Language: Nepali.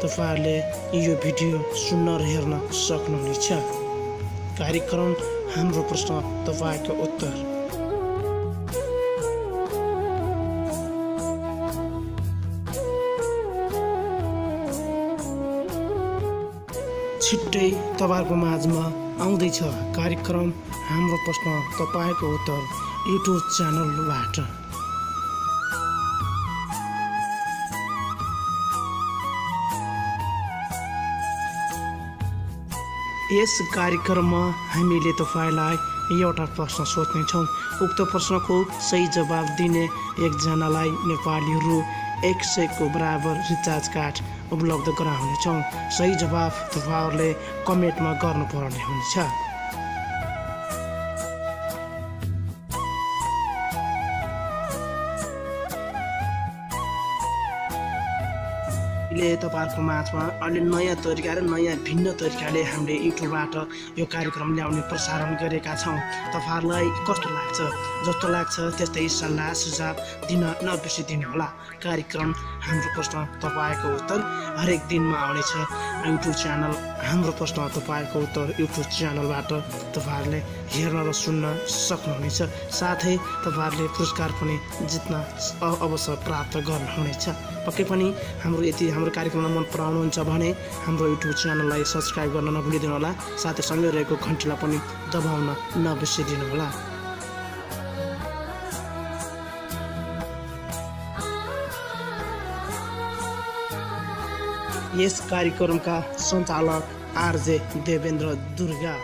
तपाईहरुले यो भिडियो सुन्न र हेर्न सक्नुहुनेछ। कार्यक्रम हाम्रो प्रश्न तपाईको उत्तर। छिट्टै तपाईहरुको माझमा आउँदैछ कार्यक्रम हाम्रो प्रश्न तपाईको उत्तर युट्युब च्यानलबाट। यस कार्यक्रममा हामीले तपाईलाई एउटा प्रश्न सोध्ने छौं। उक्त प्रश्नको सही जवाब दिने एकजनालाई नेपाली रु 100 को बराबर रिचार्ज कार्ड उपलब्ध गराउनेछौं। सही जवाब तपाईहरुले कमेन्टमा गर्नुपर्ने हुन्छ। तपाईहरुको माझमा अहिले नयाँ तरिका र नयाँ भिन्न तरिकाले हामीले युट्युबबाट यो कार्यक्रम ल्याउने प्रसारण गरेका छौं। तपाईहरुलाई कस्तो लाग्छ? जस्तो लाग्छ त्यस्तै सल्लाह सुझाव दिन नबिर्सिदिनु होला। कार्यक्रम हाम्रो प्रश्न तपाईको उत्तर हरेक दिनमा आउनेछ युट्युब च्यानल हाम्रो प्रश्न तपाईको उत्तर युट्युब च्यानलबाट तपाईहरुले हेर्न र सुन्न सक्नुहुनेछ। साथै तपाईहरुले पुरस्कार पनि जित्न अवसर प्राप्त गर्नुहुनेछ। पक्कै पनि हाम्रो कार्यक्रमलाई मन पराउनुहुन्छ भने हाम्रो युट्युब च्यानललाई सब्स्क्राइब गर्न नभुलिदिनु होला। साथै सँगै रहेको घण्टीलाई पनि दबाउन नबिर्सिदिनु होला। यस कार्यक्रमका सञ्चालक आरजे देवेन्द्र दुर्गा।